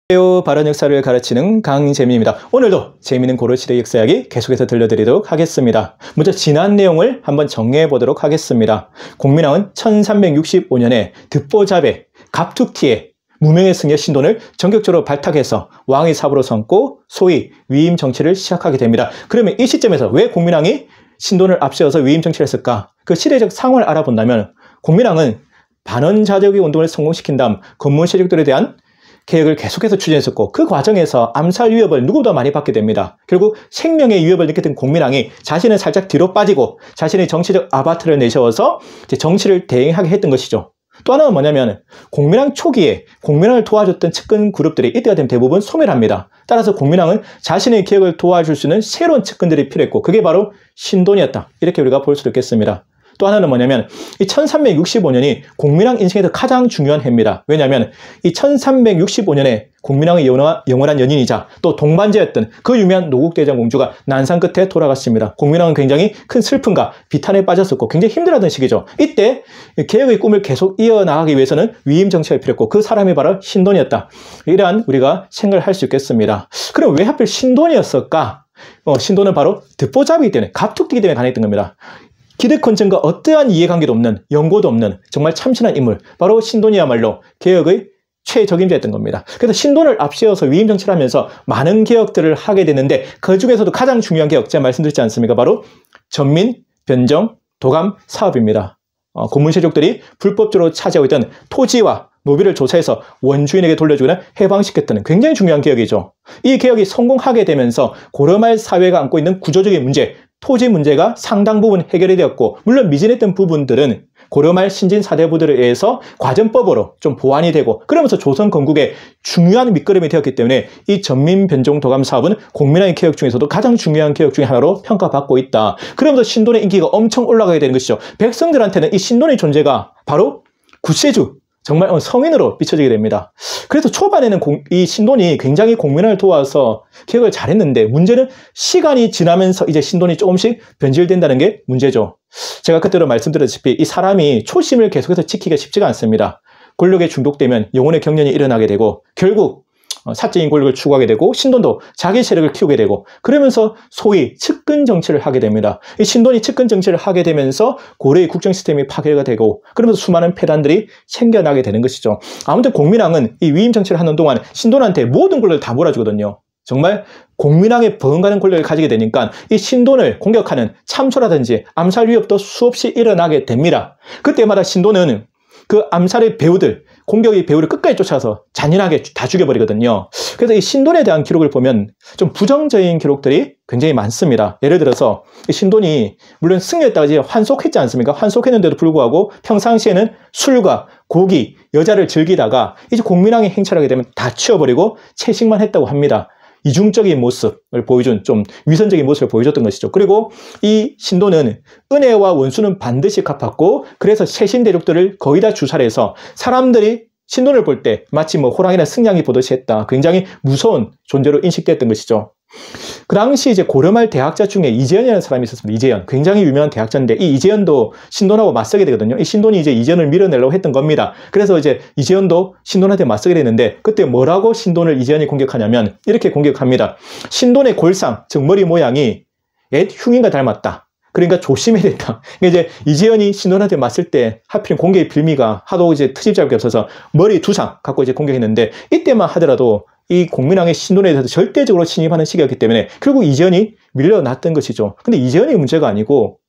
안녕하세요. 바른 역사를 가르치는 강재민입니다. 오늘도 재미있는 고려시대 역사 이야기 계속해서 들려드리도록 하겠습니다. 먼저 지난 내용을 한번 정리해 보도록 하겠습니다. 공민왕은 1365년에 듣보잡의 갑툭튀의 무명의 승려 신돈을 전격적으로 발탁해서 왕의 사부로 삼고 소위 위임 정치를 시작하게 됩니다. 그러면 이 시점에서 왜 공민왕이 신돈을 앞세워서 위임 정치를 했을까? 그 시대적 상황을 알아본다면 공민왕은 반원자적의 운동을 성공시킨 다음 건문 세력들에 대한 개혁을 계속해서 추진했었고 그 과정에서 암살 위협을 누구보다 많이 받게 됩니다. 결국 생명의 위협을 느꼈던 공민왕이 자신은 살짝 뒤로 빠지고 자신의 정치적 아바타를 내세워서 정치를 대행하게 했던 것이죠. 또 하나는 뭐냐면 공민왕 초기에 공민왕을 도와줬던 측근 그룹들이 이때가 되면 대부분 소멸합니다. 따라서 공민왕은 자신의 개혁을 도와줄 수 있는 새로운 측근들이 필요했고 그게 바로 신돈이었다. 이렇게 우리가 볼 수도 있겠습니다. 또 하나는 뭐냐면 이 1365년이 공민왕 인생에서 가장 중요한 해입니다. 왜냐하면 이 1365년에 공민왕의 영원한 연인이자 또 동반자였던 그 유명한 노국대장 공주가 난상 끝에 돌아갔습니다. 공민왕은 굉장히 큰 슬픔과 비탄에 빠졌었고 굉장히 힘들어하던 시기죠. 이때 개혁의 꿈을 계속 이어나가기 위해서는 위임 정치가 필요했고 그 사람이 바로 신돈이었다. 이러한 우리가 생각을 할 수 있겠습니다. 그럼 왜 하필 신돈이었을까? 신돈은 바로 듣보잡이기 때문에 갑툭튀기 때문에 가능했던 겁니다. 기득권층과 어떠한 이해관계도 없는 연고도 없는 정말 참신한 인물 바로 신돈이야말로 개혁의 최적임자였던 겁니다. 그래서 신돈을 앞세워서 위임 정치를 하면서 많은 개혁들을 하게 되는데 그 중에서도 가장 중요한 개혁 제가 말씀드렸지 않습니까? 바로 전민, 변정, 도감 사업입니다. 고문세족들이 불법적으로 차지하고 있던 토지와 노비를 조사해서 원주인에게 돌려주거나 해방시켰다는 굉장히 중요한 개혁이죠. 이 개혁이 성공하게 되면서 고려말 사회가 안고 있는 구조적인 문제, 토지 문제가 상당 부분 해결이 되었고 물론 미진했던 부분들은 고려말 신진 사대부들에 의해서 과전법으로 좀 보완이 되고 그러면서 조선 건국의 중요한 밑거름이 되었기 때문에 이 전민 변종 도감 사업은 공민왕의 개혁 중에서도 가장 중요한 개혁 중에 하나로 평가받고 있다. 그러면서 신돈의 인기가 엄청 올라가게 되는 것이죠. 백성들한테는 이 신돈의 존재가 바로 구세주 정말 성인으로 비춰지게 됩니다. 그래서 초반에는 이 신돈이 굉장히 공민왕을 도와서 개혁을 잘했는데 문제는 시간이 지나면서 이제 신돈이 조금씩 변질된다는 게 문제죠. 제가 그때도 말씀드렸다시피 이 사람이 초심을 계속해서 지키기가 쉽지가 않습니다. 권력에 중독되면 영혼의 경련이 일어나게 되고 결국 사적인 권력을 추구하게 되고 신돈도 자기 세력을 키우게 되고 그러면서 소위 측근 정치를 하게 됩니다. 이 신돈이 측근 정치를 하게 되면서 고려의 국정 시스템이 파괴가 되고 그러면서 수많은 폐단들이 생겨나게 되는 것이죠. 아무튼 공민왕은 이 위임 정치를 하는 동안 신돈한테 모든 권력을 다 몰아주거든요. 정말 공민왕의 버금가는 권력을 가지게 되니까 이 신돈을 공격하는 참소라든지 암살 위협도 수없이 일어나게 됩니다. 그때마다 신돈은 그 암살의 배후들, 공격의 배후를 끝까지 쫓아서 잔인하게 다 죽여버리거든요. 그래서 이 신돈에 대한 기록을 보면 좀 부정적인 기록들이 굉장히 많습니다. 예를 들어서 이 신돈이 물론 승려였다가 이제 환속했지 않습니까? 환속했는데도 불구하고 평상시에는 술과 고기, 여자를 즐기다가 이제 공민왕이 행차하게 되면 다 치워버리고 채식만 했다고 합니다. 이중적인 모습을 보여준 좀 위선적인 모습을 보여줬던 것이죠. 그리고 이 신돈은 은혜와 원수는 반드시 갚았고 그래서 세신 대족들을 거의 다 주살해서 사람들이 신돈을 볼 때 마치 뭐 호랑이나 승냥이 보듯이 했다. 굉장히 무서운 존재로 인식됐던 것이죠. 그 당시 이제 고려말 대학자 중에 이재현이라는 사람이 있었습니다. 이재현. 굉장히 유명한 대학자인데 이 이재현도 신돈하고 맞서게 되거든요. 이 신돈이 이제 이재현을 밀어내려고 했던 겁니다. 그래서 이제 이재현도 신돈한테 맞서게 되는데 그때 뭐라고 신돈을 이재현이 공격하냐면 이렇게 공격합니다. 신돈의 골상, 즉 머리 모양이 옛 흉인과 닮았다. 그러니까 조심해야 된다. 이제 이재현이 신돈한테 맞설 때 하필 공격의 빌미가 하도 이제 트집잡을 없어서 머리 두상 갖고 이제 공격했는데 이때만 하더라도 이 공민왕의 신돈에 대해서 절대적으로 침입하는 시기였기 때문에 결국 이재현이 밀려났던 것이죠. 근데 이재현이 문제가 아니고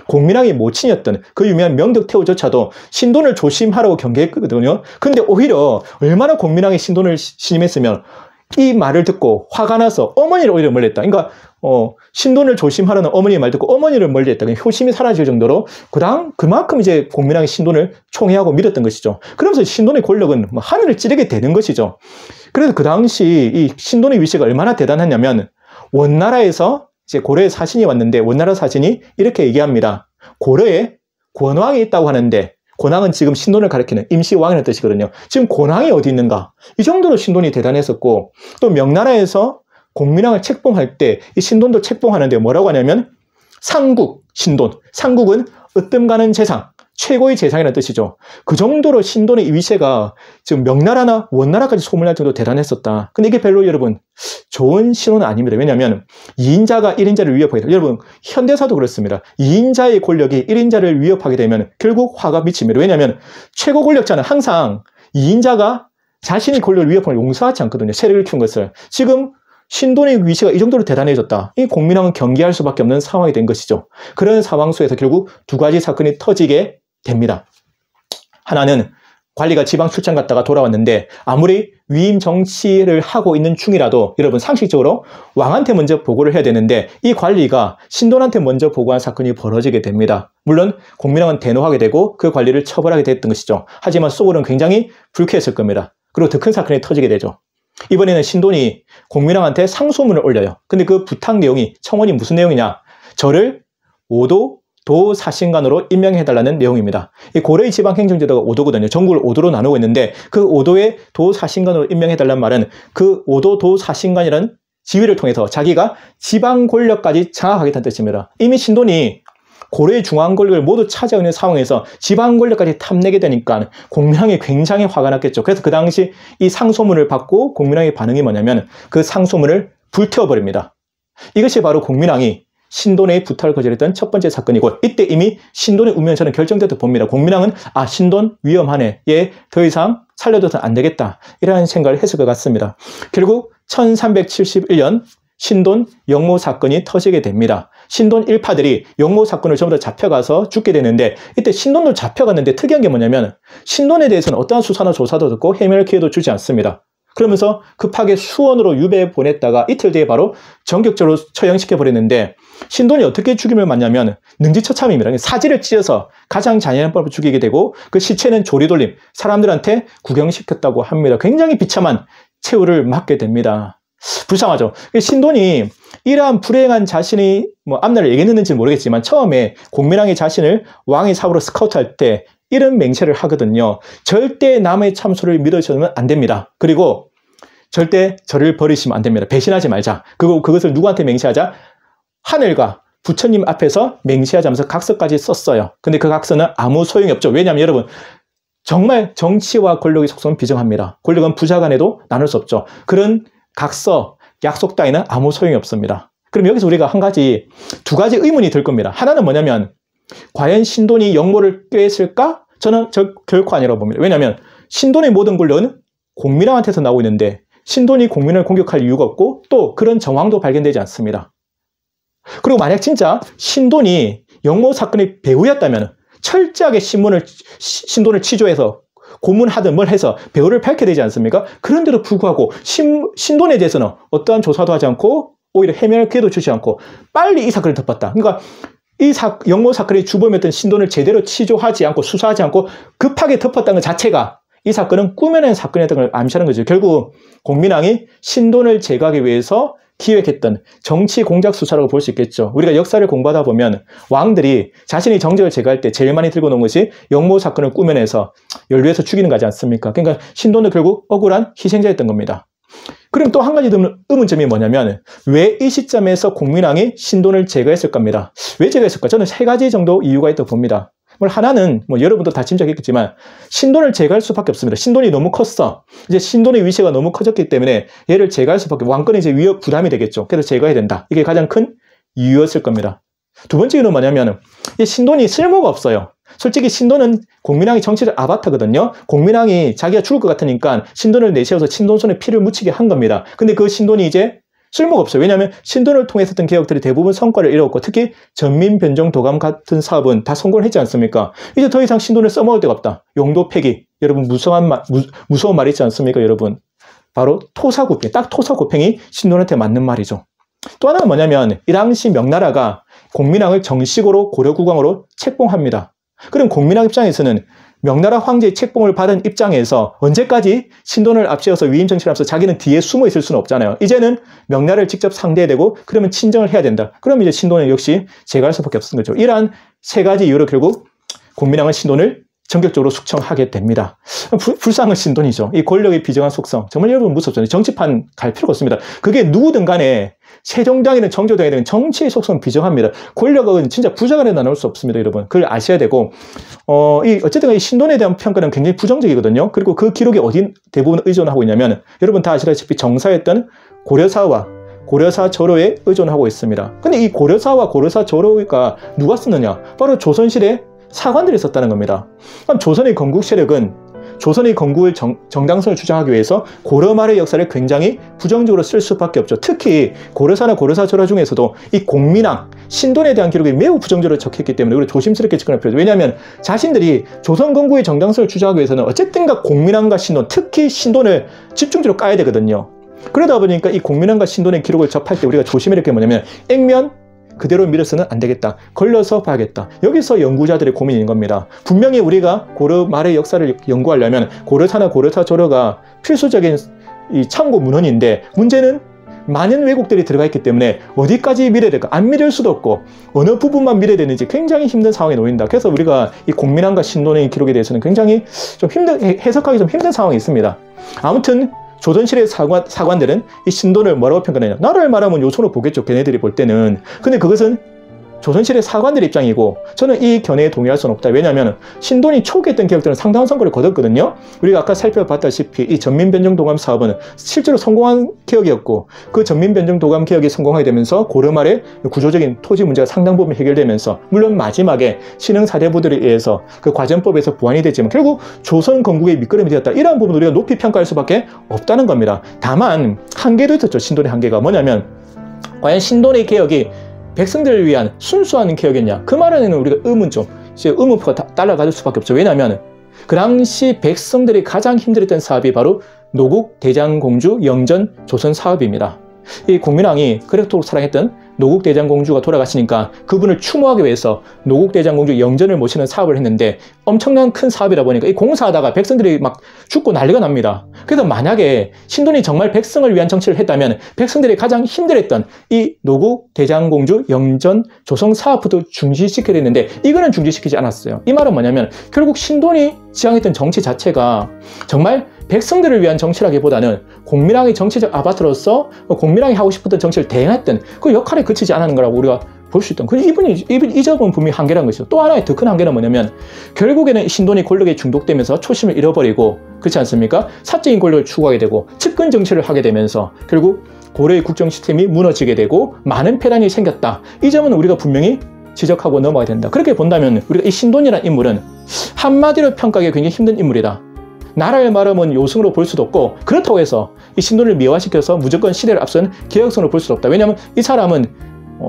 공민왕의 모친이었던 그 유명한 명덕태후조차도 신돈을 조심하라고 경계했거든요. 근데 오히려 얼마나 공민왕의 신돈을 신임했으면 이 말을 듣고 화가 나서 어머니를 오히려 멀리했다. 그러니까 신돈을 조심하라는 어머니의 말 듣고 어머니를 멀리했다. 효심이 사라질 정도로 그만큼 이제 공민왕의 신돈을 총애하고 믿었던 것이죠. 그러면서 신돈의 권력은 하늘을 찌르게 되는 것이죠. 그래서 그 당시 이 신돈의 위세가 얼마나 대단하냐면 원나라에서 이제 고려의 사신이 왔는데 원나라 사신이 이렇게 얘기합니다. 고려에 권왕이 있다고 하는데 권왕은 지금 신돈을 가리키는 임시왕이라는 뜻이거든요. 지금 권왕이 어디 있는가? 이 정도로 신돈이 대단했었고 또 명나라에서 공민왕을 책봉할 때 이 신돈도 책봉하는데 뭐라고 하냐면 상국, 신돈. 상국은 으뜸 가는 재상. 최고의 재상이라는 뜻이죠. 그 정도로 신돈의 위세가 지금 명나라나 원나라까지 소문날 정도로 대단했었다. 근데 이게 별로 여러분 좋은 신호는 아닙니다. 왜냐하면 2인자가 1인자를 위협하게 되면, 여러분 현대사도 그렇습니다. 2인자의 권력이 1인자를 위협하게 되면 결국 화가 미칩니다. 왜냐하면 최고 권력자는 항상 2인자가 자신의 권력을 위협하는 걸 용서하지 않거든요. 세력을 키운 것을. 지금 신돈의 위세가 이 정도로 대단해졌다. 이 공민왕은 경계할 수밖에 없는 상황이 된 것이죠. 그런 상황 속에서 결국 두 가지 사건이 터지게 됩니다. 하나는 관리가 지방 출장 갔다가 돌아왔는데 아무리 위임 정치를 하고 있는 중이라도 여러분 상식적으로 왕한테 먼저 보고를 해야 되는데 이 관리가 신돈한테 먼저 보고한 사건이 벌어지게 됩니다. 물론 공민왕은 대노하게 되고 그 관리를 처벌하게 됐던 것이죠. 하지만 속으로는 굉장히 불쾌했을 겁니다. 그리고 더 큰 사건이 터지게 되죠. 이번에는 신돈이 공민왕한테 상소문을 올려요. 근데 그 부탁 내용이, 청원이 무슨 내용이냐? 저를 5도 도사신관으로 임명해달라는 내용입니다. 이 고려의 지방행정제도가 5도거든요. 전국을 5도로 나누고 있는데 그 5도의 도사신관으로 임명해달라는 말은 그 5도 도사신관이라는 지위를 통해서 자기가 지방 권력까지 장악하겠다는 뜻입니다. 이미 신돈이 고려의 중앙 권력을 모두 차지하고 있는 상황에서 지방 권력까지 탐내게 되니까 공민왕이 굉장히 화가 났겠죠. 그래서 그 당시 이 상소문을 받고 공민왕의 반응이 뭐냐면 그 상소문을 불태워버립니다. 이것이 바로 공민왕이 신돈의 부탁을 거절했던 첫 번째 사건이고, 이때 이미 신돈의 운명은 저는 결정됐다고 봅니다. 공민왕은 신돈 위험하네, 얘 더 이상 살려둬서는 안 되겠다, 이라는 생각을 했을 것 같습니다. 결국 1371년 신돈 영모 사건이 터지게 됩니다. 신돈 일파들이 영모 사건을 전부 다 잡혀가서 죽게 되는데, 이때 신돈도 잡혀갔는데 특이한 게 뭐냐면 신돈에 대해서는 어떠한 수사나 조사도 듣고 해명할 기회도 주지 않습니다. 그러면서 급하게 수원으로 유배 보냈다가 이틀 뒤에 바로 전격적으로 처형시켜버렸는데, 신돈이 어떻게 죽임을 맞냐면 능지처참입니다. 사지를 찢어서 가장 잔인한 법으로 죽이게 되고, 그 시체는 조리돌림, 사람들한테 구경시켰다고 합니다. 굉장히 비참한 최후를 맞게 됩니다. 불쌍하죠. 신돈이 이러한 불행한 자신이 앞날을 예견했는지 모르겠지만 처음에 공민왕이 자신을 왕의 사부로 스카우트할 때 이런 맹세를 하거든요. 절대 남의 참소를 믿으셔도 안 됩니다. 그리고 절대 저를 버리시면 안 됩니다. 배신하지 말자. 그것을 누구한테 맹세하자? 하늘과 부처님 앞에서 맹세하자면서 각서까지 썼어요. 근데 그 각서는 아무 소용이 없죠. 왜냐하면 여러분, 정말 정치와 권력의 속성은 비정합니다. 권력은 부자 간에도 나눌 수 없죠. 그런 각서, 약속 따위는 아무 소용이 없습니다. 그럼 여기서 우리가 두 가지 의문이 들 겁니다. 하나는 뭐냐면 과연 신돈이 영모를 꾀했을까? 저는 결코 아니라고 봅니다. 왜냐하면 신돈의 모든 권력은 공민왕한테서 나오고 있는데 신돈이 공민왕을 공격할 이유가 없고 또 그런 정황도 발견되지 않습니다. 그리고 만약 진짜 신돈이 영모 사건의 배우였다면 철저하게 신돈을 치조해서 고문하든 뭘 해서 배우를 밝혀야 되지 않습니까? 그런데도 불구하고 신돈에 대해서는 어떠한 조사도 하지 않고 오히려 해명할 기회도 주지 않고 빨리 이 사건을 덮었다. 그러니까 이 영모 사건의 주범이었던 신돈을 제대로 치조하지 않고 수사하지 않고 급하게 덮었다는 것 자체가 이 사건은 꾸며낸 사건이었던 걸 암시하는 거죠. 결국 공민왕이 신돈을 제거하기 위해서 기획했던 정치 공작 수사라고 볼 수 있겠죠. 우리가 역사를 공부하다 보면 왕들이 자신이 정적을 제거할 때 제일 많이 들고 놓은 것이 영모 사건을 꾸며내서 연루해서 죽이는 거지 않습니까? 그러니까 신돈은 결국 억울한 희생자였던 겁니다. 그럼 또 한 가지 의문점이 뭐냐면 왜 이 시점에서 공민왕이 신돈을 제거했을 겁니다. 왜 제거했을까? 저는 세 가지 정도 이유가 있다고 봅니다. 하나는 여러분도 다 짐작했겠지만 신돈을 제거할 수밖에 없습니다. 신돈이 너무 컸어. 이제 신돈의 위세가 너무 커졌기 때문에 얘를 제거할 수밖에, 왕권의 이제 위협 부담이 되겠죠. 그래서 제거해야 된다. 이게 가장 큰 이유였을 겁니다. 두 번째 이유는 뭐냐면 이 신돈이 쓸모가 없어요. 솔직히 신돈은 공민왕이 정치적 아바타거든요. 공민왕이 자기가 죽을 것 같으니까 신돈을 내세워서 신돈 손에 피를 묻히게 한 겁니다. 근데 그 신돈이 이제 쓸모가 없어요. 왜냐하면 신돈을 통해서 했던 개혁들이 대부분 성과를 이뤘고 특히 전민변정도감 같은 사업은 다 성공을 했지 않습니까? 이제 더 이상 신돈을 써먹을 데가 없다. 용도 폐기. 여러분 무서운 말이 있지 않습니까? 여러분 바로 토사구팽. 딱 토사구팽이 신돈한테 맞는 말이죠. 또 하나는 뭐냐면 이 당시 명나라가 공민왕을 정식으로 고려국왕으로 책봉합니다. 그럼 공민왕 입장에서는 명나라 황제의 책봉을 받은 입장에서 언제까지 신돈을 앞세워서 위임 정치를 하면서 자기는 뒤에 숨어 있을 수는 없잖아요. 이제는 명나라를 직접 상대해야 되고 그러면 친정을 해야 된다. 그럼 이제 신돈을 역시 제거할 수밖에 없는 거죠. 이러한 세 가지 이유로 결국 공민왕은 신돈을 전격적으로 숙청하게 됩니다. 불쌍한 신돈이죠. 이 권력의 비정한 속성. 정말 여러분 무섭잖아요. 정치판 갈 필요가 없습니다. 그게 누구든 간에 세종당이든 정조당이든 정치의 속성은 비정합니다. 권력은 진짜 부자간에 나눌 수 없습니다, 여러분. 그걸 아셔야 되고, 어쨌든 이 신돈에 대한 평가는 굉장히 부정적이거든요. 그리고 그 기록이 어디 대부분 의존하고 있냐면, 여러분 다 아시다시피 정사였던 고려사와 고려사 절호에 의존하고 있습니다. 근데 이 고려사와 고려사 절호가 누가 썼느냐? 바로 조선시대 사관들이 썼다는 겁니다. 그럼 조선의 건국 세력은 조선의 건국을 정당성을 주장하기 위해서 고려 말의 역사를 굉장히 부정적으로 쓸 수밖에 없죠. 특히 고려사나 고려사 절화 중에서도 이 공민왕, 신돈에 대한 기록이 매우 부정적으로 적혔기 때문에 우리가 조심스럽게 접근할 필요죠. 왜냐하면 자신들이 조선 건국의 정당성을 주장하기 위해서는 어쨌든가 공민왕과 신돈, 특히 신돈을 집중적으로 까야 되거든요. 그러다 보니까 이 공민왕과 신돈의 기록을 접할 때 우리가 조심해야 될 게 뭐냐면 액면 그대로 밀어서는 안 되겠다. 걸러서 봐야겠다. 여기서 연구자들의 고민인 겁니다. 분명히 우리가 고려 말의 역사를 연구하려면 고려사나 고려사 절호가 필수적인 이 참고 문헌인데 문제는 많은 왜곡들이 들어가 있기 때문에 어디까지 밀어야 될까? 안 밀을 수도 없고 어느 부분만 밀어야 되는지 굉장히 힘든 상황에 놓인다. 그래서 우리가 이 공민왕과 신돈의 기록에 대해서는 굉장히 좀 해석하기 좀 힘든 상황이 있습니다. 아무튼 조선시대 사관들은 이 신돈을 뭐라고 평가하느냐? 나라를 말하면 요소로 보겠죠. 걔네들이 볼 때는. 근데 그것은 조선시대 사관들의 입장이고 저는 이 견해에 동의할 수는 없다. 왜냐하면 신돈이 초기했던 개혁들은 상당한 성과를 거뒀거든요. 우리가 아까 살펴봤다시피 이 전민변정도감 사업은 실제로 성공한 개혁이었고 그 전민변정도감 개혁이 성공하게 되면서 고려 말의 구조적인 토지 문제가 상당 부분 해결되면서 물론 마지막에 신흥 사대부들에 의해서 그 과정법에서 보완이 됐지만 결국 조선 건국의 밑거름이 되었다. 이러한 부분 우리가 높이 평가할 수밖에 없다는 겁니다. 다만 한계도 있었죠. 신돈의 한계가 뭐냐면 과연 신돈의 개혁이 백성들을 위한 순수한 개혁이었냐? 그 말에는 우리가 의문표가 따라갈 수밖에 없죠. 왜냐하면 그 당시 백성들이 가장 힘들었던 사업이 바로 노국 대장공주 영전 조선 사업입니다. 이 공민왕이 그렇도록 사랑했던 노국 대장공주가 돌아가시니까 그분을 추모하기 위해서 노국 대장공주 영전을 모시는 사업을 했는데 엄청난 큰 사업이다 보니까 이 공사하다가 백성들이 막 죽고 난리가 납니다. 그래서 만약에 신돈이 정말 백성을 위한 정치를 했다면 백성들이 가장 힘들었던 이 노국 대장공주 영전 조성 사업부터 중지시켜야 되는데 이거는 중지시키지 않았어요. 이 말은 뭐냐면 결국 신돈이 지향했던 정치 자체가 정말 백성들을 위한 정치라기보다는 공민왕의 정치적 아바타로서 공민왕이 하고 싶었던 정치를 대행했던 그 역할에 그치지 않았는 거라고 우리가 볼 수 있던. 이 점은 분명히 한계라는 것이죠. 또 하나의 더 큰 한계는 뭐냐면 결국에는 신돈이 권력에 중독되면서 초심을 잃어버리고 그렇지 않습니까? 사적인 권력을 추구하게 되고 측근 정치를 하게 되면서 결국 고려의 국정 시스템이 무너지게 되고 많은 폐단이 생겼다. 이 점은 우리가 분명히 지적하고 넘어가야 된다. 그렇게 본다면 우리가 이 신돈이라는 인물은 한마디로 평가하기 굉장히 힘든 인물이다. 나라를 말하면 요승으로 볼 수도 없고 그렇다고 해서 이 신돈을 미화시켜서 무조건 시대를 앞선 개혁성으로 볼 수도 없다. 왜냐하면 이 사람은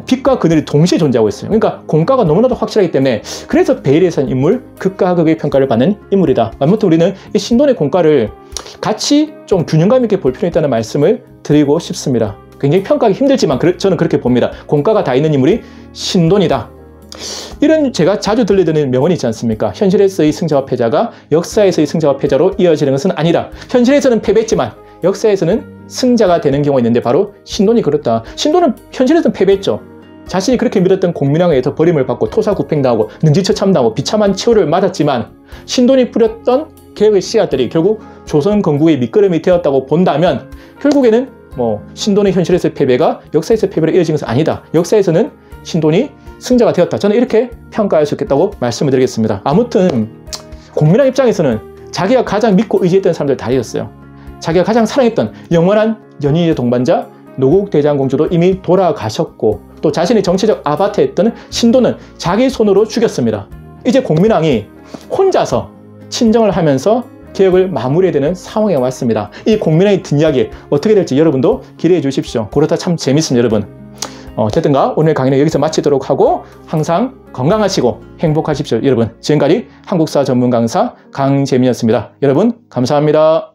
빛과 그늘이 동시에 존재하고 있어요. 그러니까 공과가 너무나도 확실하기 때문에 그래서 베일에선 인물, 극과 극의 평가를 받는 인물이다. 아무튼 우리는 이 신돈의 공과를 같이 좀 균형감 있게 볼 필요 있다는 말씀을 드리고 싶습니다. 굉장히 평가하기 힘들지만 저는 그렇게 봅니다. 공과가 다 있는 인물이 신돈이다. 이런 제가 자주 들려드리는 명언이 있지 않습니까? 현실에서의 승자와 패자가 역사에서의 승자와 패자로 이어지는 것은 아니다. 현실에서는 패배했지만 역사에서는 승자가 되는 경우가 있는데 바로 신돈이 그렇다. 신돈은 현실에서는 패배했죠. 자신이 그렇게 밀었던 공민왕에 의해서 버림을 받고 토사구팽당하고 능지처참당하고 비참한 치욕을 맞았지만 신돈이 뿌렸던 개혁의 씨앗들이 결국 조선 건국의 밑거름이 되었다고 본다면 결국에는 신돈의 현실에서의 패배가 역사에서의 패배로 이어진 것은 아니다. 역사에서는 신돈이 승자가 되었다. 저는 이렇게 평가할 수 있겠다고 말씀을 드리겠습니다. 아무튼 공민왕 입장에서는 자기가 가장 믿고 의지했던 사람들 다 잃었어요. 자기가 가장 사랑했던 영원한 연인의 동반자 노국 대장공주도 이미 돌아가셨고 또 자신의 정치적 아바타였던 신돈은 자기 손으로 죽였습니다. 이제 공민왕이 혼자서 친정을 하면서 개혁을 마무리해야 되는 상황에 왔습니다. 이 공민왕의 뒷이야기 어떻게 될지 여러분도 기대해 주십시오. 그렇다 참 재밌습니다, 여러분. 어쨌든가 오늘 강의는 여기서 마치도록 하고 항상 건강하시고 행복하십시오. 여러분 지금까지 한국사 전문 강사 강재민이었습니다. 여러분 감사합니다.